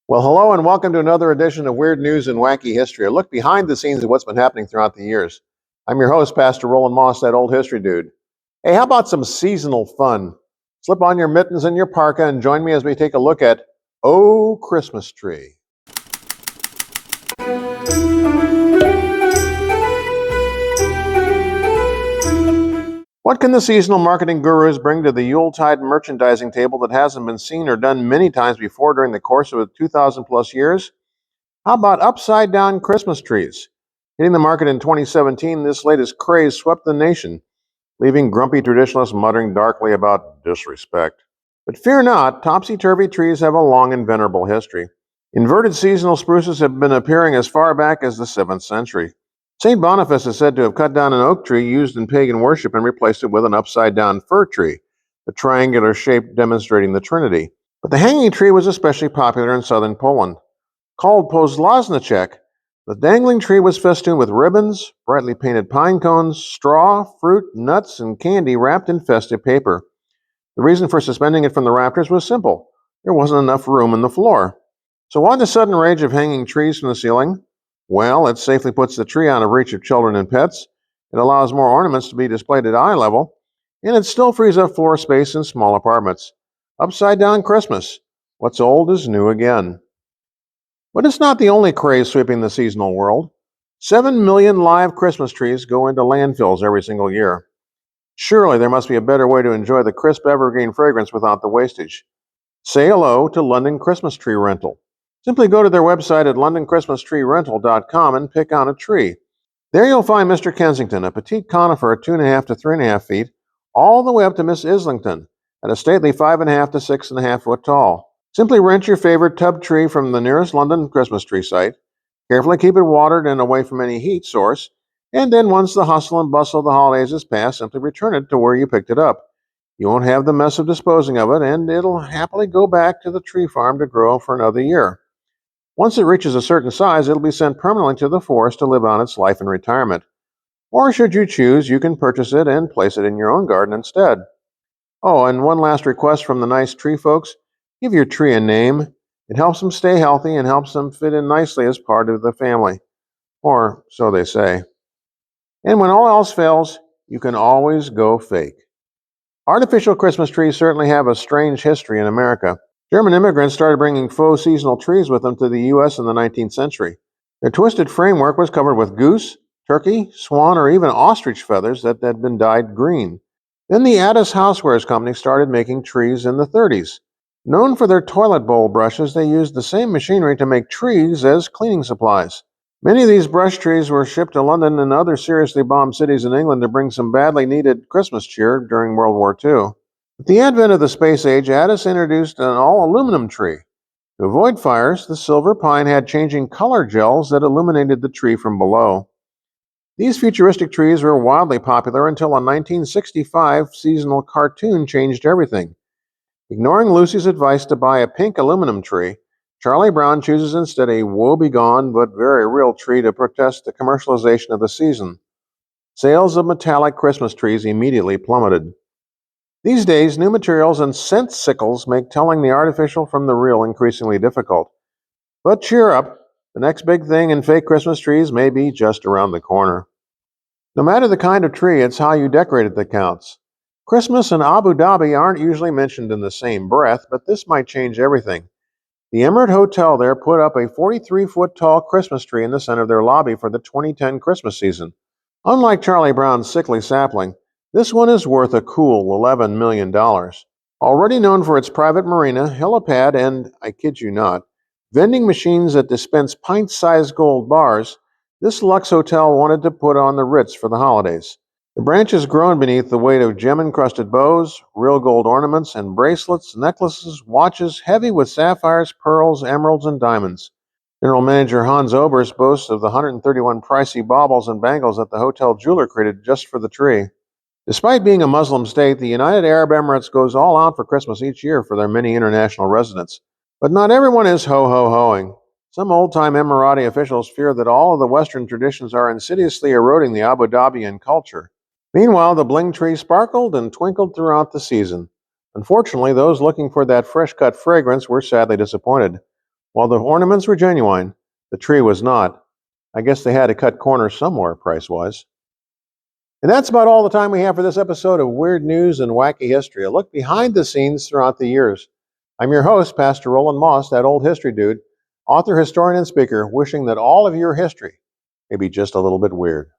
Well, hello and welcome to another edition of Weird News and Wacky History, a look behind the scenes of what's been happening throughout the years. I'm your host, Pastor Roland Moss, that old history dude. Hey, how about some seasonal fun? Slip on your mittens and your parka and join me as we take a look at Oh Christmas Tree. What can the seasonal marketing gurus bring to the Yuletide merchandising table that hasn't been seen or done many times before during the course of 2,000 plus years? How about upside down Christmas trees? Hitting the market in 2017, this latest craze swept the nation, leaving grumpy traditionalists muttering darkly about disrespect. But fear not, topsy-turvy trees have a long and venerable history. Inverted seasonal spruces have been appearing as far back as the 7th century. St. Boniface is said to have cut down an oak tree used in pagan worship and replaced it with an upside-down fir tree, the triangular shape demonstrating the Trinity. But the hanging tree was especially popular in southern Poland. Called Pozlaznicek, the dangling tree was festooned with ribbons, brightly painted pine cones, straw, fruit, nuts, and candy wrapped in festive paper. The reason for suspending it from the rafters was simple. There wasn't enough room in the floor. So why the sudden rage of hanging trees from the ceiling? Well, it safely puts the tree out of reach of children and pets. It allows more ornaments to be displayed at eye level, and it still frees up floor space in small apartments. Upside down Christmas. What's old is new again. But it's not the only craze sweeping the seasonal world. 7 million live Christmas trees go into landfills every single year. Surely there must be a better way to enjoy the crisp evergreen fragrance without the wastage. Say hello to London Christmas Tree Rental. Simply go to their website at londonchristmastreerental.com and pick out a tree. There you'll find Mr. Kensington, a petite conifer at 2.5 to 3.5 feet, all the way up to Miss Islington, at a stately 5.5 to 6.5 foot tall. Simply rent your favorite tub tree from the nearest London Christmas tree site. Carefully keep it watered and away from any heat source, and then once the hustle and bustle of the holidays is past, simply return it to where you picked it up. You won't have the mess of disposing of it, and it'll happily go back to the tree farm to grow for another year. Once it reaches a certain size, it'll be sent permanently to the forest to live out its life in retirement. Or should you choose, you can purchase it and place it in your own garden instead. Oh, and one last request from the nice tree folks. Give your tree a name. It helps them stay healthy and helps them fit in nicely as part of the family. Or so they say. And when all else fails, you can always go fake. Artificial Christmas trees certainly have a strange history in America. German immigrants started bringing faux seasonal trees with them to the U.S. in the 19th century. Their twisted framework was covered with goose, turkey, swan, or even ostrich feathers that had been dyed green. Then the Addis Housewares Company started making trees in the 30s. Known for their toilet bowl brushes, they used the same machinery to make trees as cleaning supplies. Many of these brush trees were shipped to London and other seriously bombed cities in England to bring some badly needed Christmas cheer during World War II. With the advent of the space age, Addis introduced an all-aluminum tree. To avoid fires, the silver pine had changing color gels that illuminated the tree from below. These futuristic trees were wildly popular until a 1965 seasonal cartoon changed everything. Ignoring Lucy's advice to buy a pink aluminum tree, Charlie Brown chooses instead a woe-begone but very real tree to protest the commercialization of the season. Sales of metallic Christmas trees immediately plummeted. These days, new materials and scent sickles make telling the artificial from the real increasingly difficult. But cheer up, the next big thing in fake Christmas trees may be just around the corner. No matter the kind of tree, it's how you decorate it that counts. Christmas and Abu Dhabi aren't usually mentioned in the same breath, but this might change everything. The Emirate Hotel there put up a 43-foot tall Christmas tree in the center of their lobby for the 2010 Christmas season. Unlike Charlie Brown's sickly sapling, this one is worth a cool $11 million. Already known for its private marina, helipad, and, I kid you not, vending machines that dispense pint-sized gold bars, this luxe hotel wanted to put on the Ritz for the holidays. The branches grown beneath the weight of gem-encrusted bows, real gold ornaments, and bracelets, necklaces, watches heavy with sapphires, pearls, emeralds, and diamonds. General Manager Hans Oberst boasts of the 131 pricey baubles and bangles that the hotel jeweler created just for the tree. Despite being a Muslim state, the United Arab Emirates goes all out for Christmas each year for their many international residents. But not everyone is ho-ho-hoing. Some old-time Emirati officials fear that all of the Western traditions are insidiously eroding the Abu Dhabian culture. Meanwhile, the bling tree sparkled and twinkled throughout the season. Unfortunately, those looking for that fresh-cut fragrance were sadly disappointed. While the ornaments were genuine, the tree was not. I guess they had to cut corners somewhere, price-wise. And that's about all the time we have for this episode of Weird News and Wacky History, a look behind the scenes throughout the years. I'm your host, Pastor Roland Moss, that old history dude, author, historian, and speaker, wishing that all of your history may be just a little bit weird.